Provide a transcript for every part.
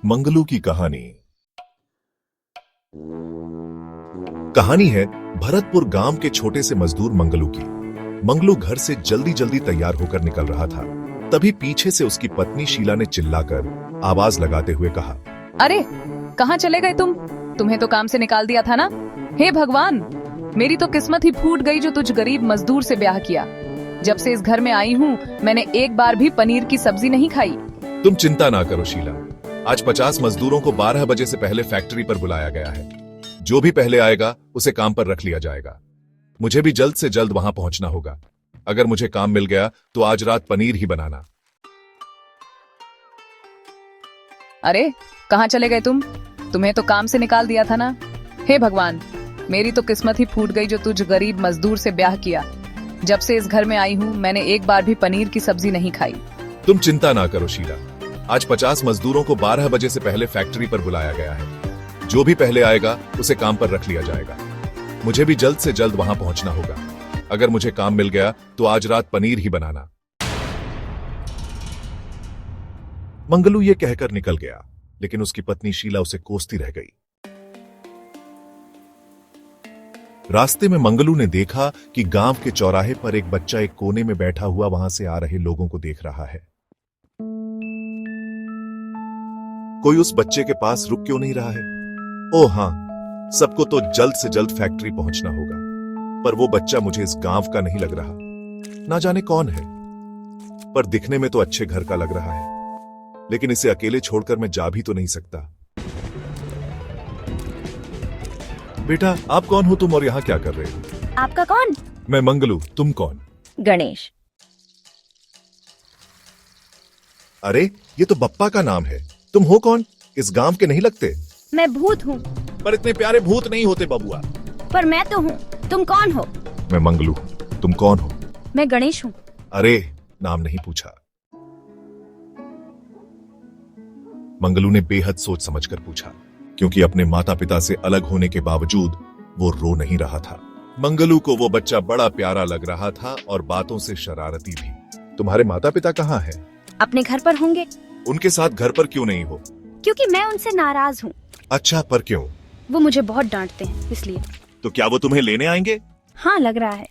मंगलू की कहानी। कहानी है भरतपुर गांव के छोटे से मजदूर मंगलू की। मंगलू घर से जल्दी जल्दी तैयार होकर निकल रहा था, तभी पीछे से उसकी पत्नी शीला ने चिल्लाकर आवाज लगाते हुए कहा, अरे कहाँ चले गए तुम? तुम्हें तो काम से निकाल दिया था ना। हे भगवान, मेरी तो किस्मत ही फूट गई जो तुझ गरीब मजदूर से ब्याह किया। जब से इस घर में आई हूँ मैंने एक बार भी पनीर की सब्जी नहीं खाई। तुम चिंता ना करो शीला, आज 50 मजदूरों को 12 बजे से पहले फैक्ट्री पर बुलाया गया है। जो भी पहले आएगा उसे काम पर रख लिया जाएगा। मुझे भी जल्द से जल्द वहां पहुंचना होगा। अगर मुझे काम मिल गया तो आज रात पनीर ही बनाना। अरे कहाँ चले गए तुम? तुम्हें तो काम से निकाल दिया था ना। हे भगवान, मेरी तो किस्मत ही फूट गई जो तुझ गरीब मजदूर से ब्याह किया। जब से इस घर में आई हूँ मैंने एक बार भी पनीर की सब्जी नहीं खाई। तुम चिंता ना करो शीला, आज 50 मजदूरों को 12 बजे से पहले फैक्ट्री पर बुलाया गया है। जो भी पहले आएगा उसे काम पर रख लिया जाएगा। मुझे भी जल्द से जल्द वहां पहुंचना होगा। अगर मुझे काम मिल गया तो आज रात पनीर ही बनाना। मंगलू ये कहकर निकल गया, लेकिन उसकी पत्नी शीला उसे कोसती रह गई। रास्ते में मंगलू ने देखा कि गांव के चौराहे पर एक बच्चा एक कोने में बैठा हुआ वहां से आ रहे लोगों को देख रहा है। कोई उस बच्चे के पास रुक क्यों नहीं रहा है? ओह हाँ, सबको तो जल्द से जल्द फैक्ट्री पहुंचना होगा, पर वो बच्चा मुझे इस गांव का नहीं लग रहा। ना जाने कौन है, पर दिखने में तो अच्छे घर का लग रहा है। लेकिन इसे अकेले छोड़कर मैं जा भी तो नहीं सकता। बेटा, आप कौन हो तुम और यहाँ क्या कर रहे हो? आपका कौन? मैं मंगलू, तुम कौन? गणेश। अरे ये तो बप्पा का नाम है। तुम हो कौन? इस गांव के नहीं लगते। मैं भूत हूँ। पर इतने प्यारे भूत नहीं होते बबुआ। पर मैं तो हूँ। तुम कौन हो? मैं मंगलू, तुम कौन हो? मैं गणेश हूँ। अरे नाम नहीं पूछा। मंगलू ने बेहद सोच समझकर पूछा, क्योंकि अपने माता पिता से अलग होने के बावजूद वो रो नहीं रहा था। मंगलू को वो बच्चा बड़ा प्यारा लग रहा था और बातों से शरारती भी। तुम्हारे माता पिता कहाँ हैं? अपने घर पर होंगे। उनके साथ घर पर क्यों नहीं हो? क्योंकि मैं उनसे नाराज हूँ। अच्छा, पर क्यों? वो मुझे बहुत डांटते हैं, इसलिए। तो क्या वो तुम्हें लेने आएंगे? हाँ, लग रहा है।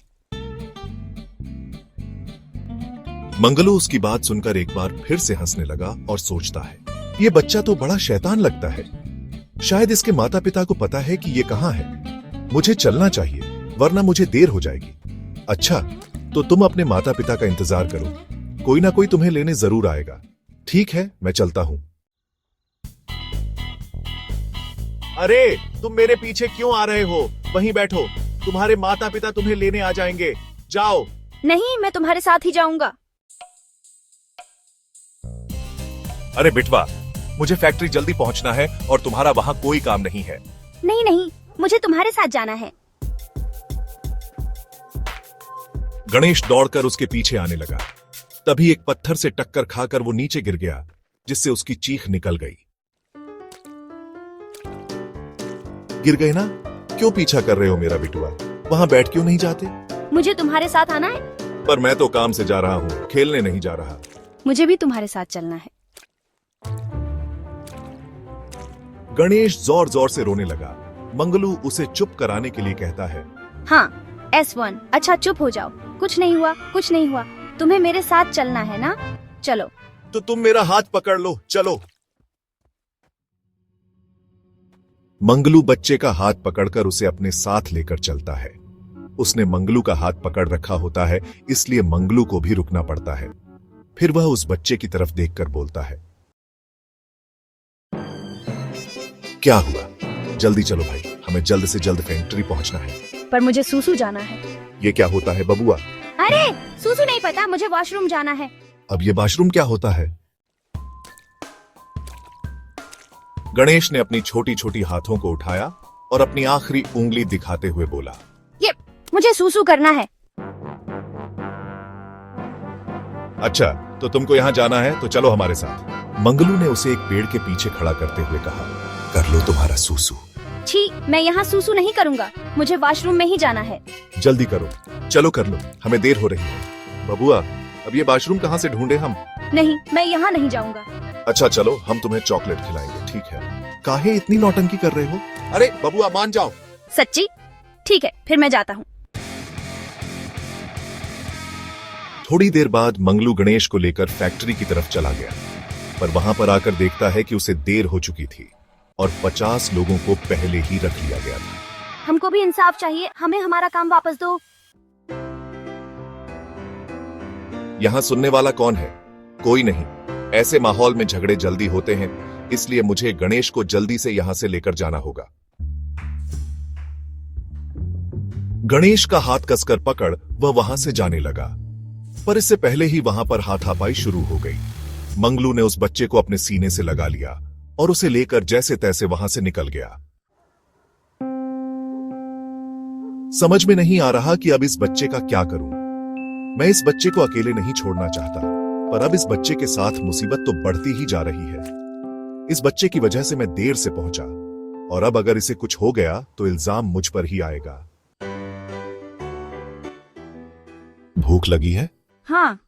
मंगलू उसकी बात सुनकर एक बार फिर से हंसने लगा और सोचता है, ये बच्चा तो बड़ा शैतान लगता है। शायद इसके माता पिता को पता है कि ये कहाँ है। मुझे चलना चाहिए, वरना मुझे देर हो जाएगी। अच्छा, तो तुम अपने माता पिता का इंतजार करो, कोई ना कोई तुम्हें लेने जरूर आएगा। ठीक है, मैं चलता हूं। अरे तुम मेरे पीछे क्यों आ रहे हो? वहीं बैठो, तुम्हारे माता पिता तुम्हें लेने आ जाएंगे। जाओ। नहीं, मैं तुम्हारे साथ ही जाऊंगा। अरे बिटवा, मुझे फैक्ट्री जल्दी पहुंचना है और तुम्हारा वहां कोई काम नहीं है। नहीं नहीं, मुझे तुम्हारे साथ जाना है। गणेश दौड़कर उसके पीछे आने लगा। तभी एक पत्थर से टक्कर खाकर वो नीचे गिर गया, जिससे उसकी चीख निकल गई। गिर गए ना? क्यों पीछा कर रहे हो मेरा बिटुआ? वहां बैठ क्यों नहीं जाते? मुझे तुम्हारे साथ आना है। पर मैं तो काम से जा रहा हूँ, खेलने नहीं जा रहा। मुझे भी तुम्हारे साथ चलना है। गणेश जोर जोर से रोने लगा। मंगलू उसे चुप कराने के लिए कहता है, हाँ, S1। अच्छा चुप हो जाओ, कुछ नहीं हुआ, कुछ नहीं हुआ। तुम्हें मेरे साथ चलना है ना? चलो। तो तुम मेरा हाथ पकड़ लो, चलो। मंगलू बच्चे का हाथ पकड़कर उसे अपने साथ लेकर चलता है। उसने मंगलू का हाथ पकड़ रखा होता है, इसलिए मंगलू को भी रुकना पड़ता है। फिर वह उस बच्चे की तरफ देखकर बोलता है, क्या हुआ? जल्दी चलो भाई, हमें जल्द से जल्द फैक्ट्री पहुंचना है। पर मुझे सूसू जाना है। ये क्या होता है बबुआ? अरे सूसू नहीं पता, मुझे वॉशरूम जाना है। अब ये वॉशरूम क्या होता है? गणेश ने अपनी छोटी छोटी हाथों को उठाया और अपनी आखिरी उंगली दिखाते हुए बोला, ये मुझे सूसू करना है। अच्छा, तो तुमको यहाँ जाना है तो चलो हमारे साथ। मंगलू ने उसे एक पेड़ के पीछे खड़ा करते हुए कहा, कर लो तुम्हारा सूसू। छी, मैं यहाँ सूसू नहीं करूँगा, मुझे वॉशरूम में ही जाना है। जल्दी करो, चलो कर लो, हमें देर हो रही है। बबुआ, अब ये वॉशरूम कहाँ से ढूंढे हम? नहीं, मैं यहाँ नहीं जाऊँगा। अच्छा चलो, हम तुम्हें चॉकलेट खिलाएंगे। ठीक है, काहे इतनी नौटंकी कर रहे हो? अरे बबुआ मान जाओ। सच्ची? ठीक है, फिर मैं जाता हूँ। थोड़ी देर बाद मंगलू गणेश को लेकर फैक्ट्री की तरफ चला गया, पर वहां पर आकर देखता है कि उसे देर हो चुकी थी और 50 लोगों को पहले ही रख लिया गया था। हमको भी इंसाफ चाहिए, हमें हमारा काम वापस दो। यहाँ सुनने वाला कौन है? कोई नहीं। ऐसे माहौल में झगड़े जल्दी होते हैं, इसलिए मुझे गणेश को जल्दी से यहां से लेकर जाना होगा। गणेश का हाथ कसकर पकड़ वह वहां से जाने लगा, पर इससे पहले ही वहां पर हाथापाई शुरू हो गई। मंगलू ने उस बच्चे को अपने सीने से लगा लिया और उसे लेकर जैसे तैसे वहां से निकल गया। समझ में नहीं आ रहा कि अब इस बच्चे का क्या करूं। मैं इस बच्चे को अकेले नहीं छोड़ना चाहता, पर अब इस बच्चे के साथ मुसीबत तो बढ़ती ही जा रही है। इस बच्चे की वजह से मैं देर से पहुंचा, और अब अगर इसे कुछ हो गया तो इल्जाम मुझ पर ही आएगा। भूख लगी है? हाँ।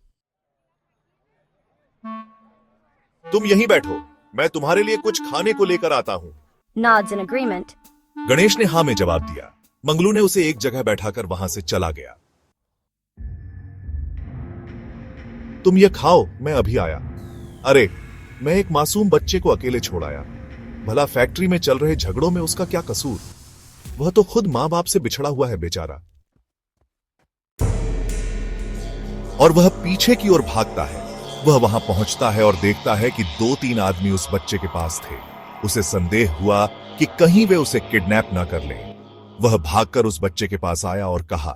तुम यहीं बैठो, मैं तुम्हारे लिए कुछ खाने को लेकर आता हूं। Nods in agreement. गणेश ने हाँ में जवाब दिया। मंगलू ने उसे एक जगह बैठाकर वहां से चला गया। तुम ये खाओ, मैं अभी आया। अरे, मैं एक मासूम बच्चे को अकेले छोड़ आया। भला फैक्ट्री में चल रहे झगड़ों में उसका क्या कसूर? वह तो खुद मां बाप से बिछड़ा हुआ है बेचारा। और वह पीछे की ओर भागता है। वह वहां पहुंचता है और देखता है कि 2-3 आदमी उस बच्चे के पास थे। उसे संदेह हुआ कि कहीं वे उसे किडनैप ना कर लें। वह भागकर उस बच्चे के पास आया और कहा,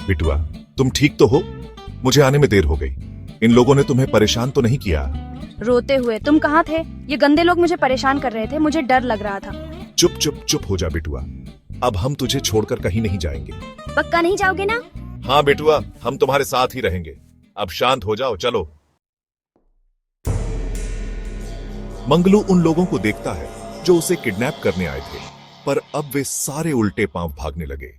बिटुआ, तुम ठीक तो हो? मुझे आने में देर हो गई। इन लोगों ने तुम्हें परेशान तो नहीं किया? रोते हुए, तुम कहाँ थे? ये गंदे लोग मुझे परेशान कर रहे थे, मुझे डर लग रहा था। चुप चुप चुप हो जा बिटुआ। अब हम तुझे छोड़कर कहीं नहीं जाएंगे। पक्का नहीं जाओगे ना? हाँ बेटुआ, हम तुम्हारे साथ ही रहेंगे। अब शांत हो जाओ, चलो। मंगलू उन लोगों को देखता है जो उसे किडनैप करने आए थे, पर अब वे सारे उल्टे पांव भागने लगे।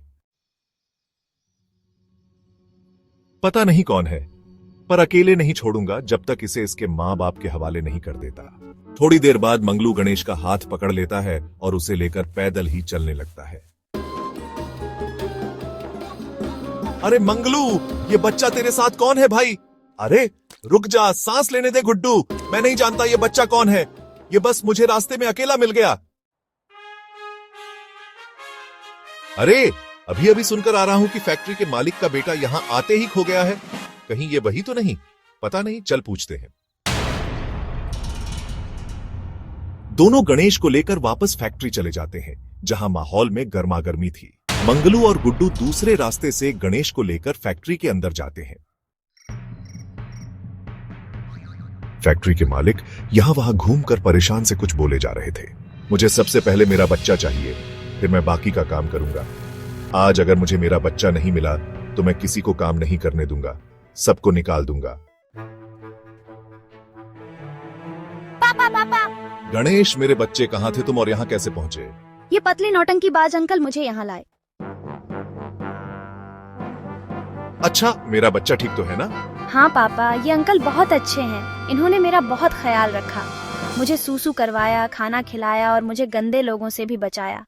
पता नहीं कौन है, पर अकेले नहीं छोड़ूंगा जब तक इसे इसके मां बाप के हवाले नहीं कर देता। थोड़ी देर बाद मंगलू गणेश का हाथ पकड़ लेता है और उसे लेकर पैदल ही चलने लगता है। अरे मंगलू, ये बच्चा तेरे साथ कौन है भाई? अरे रुक जा, सांस लेने दे गुड्डू। मैं नहीं जानता ये बच्चा कौन है। ये बस मुझे रास्ते में अकेला मिल गया। अरे अभी अभी सुनकर आ रहा हूं कि फैक्ट्री के मालिक का बेटा यहां आते ही खो गया है। कहीं ये वही तो नहीं? पता नहीं, चल पूछते हैं। दोनों गणेश को लेकर वापस फैक्ट्री चले जाते हैं, जहां माहौल में गर्मागर्मी थी। मंगलू और गुड्डू दूसरे रास्ते से गणेश को लेकर फैक्ट्री के अंदर जाते हैं। फैक्ट्री के मालिक यहां वहां घूमकर परेशान से कुछ बोले जा रहे थे। मुझे सबसे पहले मेरा बच्चा चाहिए, फिर मैं बाकी का काम करूंगा। आज अगर मुझे मेरा बच्चा नहीं मिला तो मैं किसी को काम नहीं करने दूंगा, सबको निकाल दूंगा। पापा पापा। गणेश, मेरे बच्चे कहां थे तुम और यहां कैसे पहुंचे? ये पतले नौटंकी बाज अंकल मुझे यहाँ लाए। अच्छा, मेरा बच्चा ठीक तो है ना? हाँ पापा, ये अंकल बहुत अच्छे हैं। इन्होंने मेरा बहुत ख्याल रखा, मुझे सूसू करवाया, खाना खिलाया और मुझे गंदे लोगों से भी बचाया।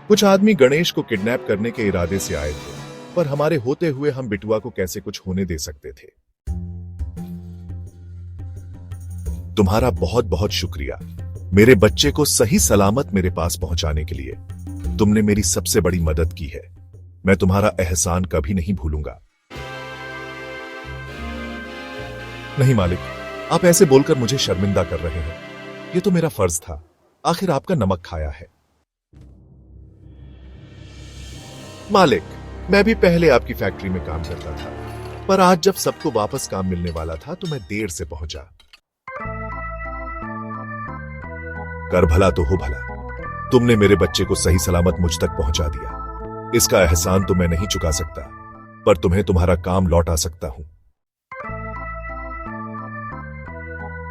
कुछ आदमी गणेश को किडनैप करने के इरादे से आए थे, पर हमारे होते हुए हम बिटुआ को कैसे कुछ होने दे सकते थे। तुम्हारा बहुत बहुत शुक्रिया, मेरे बच्चे को सही सलामत मेरे पास पहुंचाने के लिए। तुमने मेरी सबसे बड़ी मदद की है। मैं तुम्हारा एहसान कभी नहीं भूलूंगा। नहीं मालिक, आप ऐसे बोलकर मुझे शर्मिंदा कर रहे हैं। ये तो मेरा फर्ज था, आखिर आपका नमक खाया है। मालिक, मैं भी पहले आपकी फैक्ट्री में काम करता था, पर आज जब सबको वापस काम मिलने वाला था तो मैं देर से पहुंचा। कर भला तो हो भला, तुमने मेरे बच्चे को सही सलामत मुझ तक पहुंचा दिया। इसका एहसान तो मैं नहीं चुका सकता, पर तुम्हें तुम्हारा काम लौटा सकता हूं।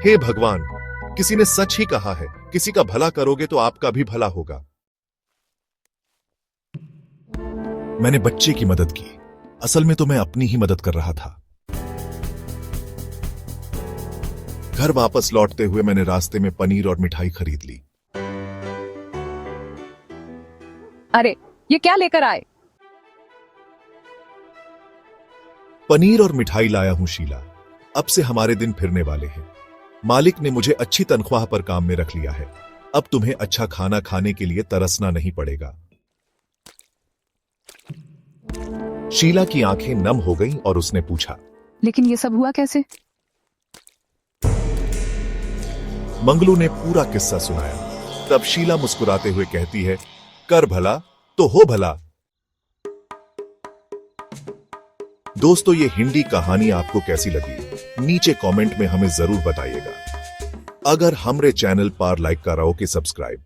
हे भगवान, किसी ने सच ही कहा है, किसी का भला करोगे तो आपका भी भला होगा। मैंने बच्चे की मदद की, असल में तो मैं अपनी ही मदद कर रहा था। घर वापस लौटते हुए मैंने रास्ते में पनीर और मिठाई खरीद ली। अरे ये क्या लेकर आए? पनीर और मिठाई लाया हूं शीला। अब से हमारे दिन फिरने वाले हैं। मालिक ने मुझे अच्छी तनख्वाह पर काम में रख लिया है। अब तुम्हें अच्छा खाना खाने के लिए तरसना नहीं पड़ेगा। शीला की आंखें नम हो गईं और उसने पूछा, लेकिन ये सब हुआ कैसे? मंगलू ने पूरा किस्सा सुनाया। तब शीला मुस्कुराते हुए कहती है, कर भला तो हो भला। दोस्तों, ये हिंदी कहानी आपको कैसी लगी नीचे कमेंट में हमें जरूर बताइएगा। अगर हमरे चैनल पर लाइक कराओ कि सब्सक्राइब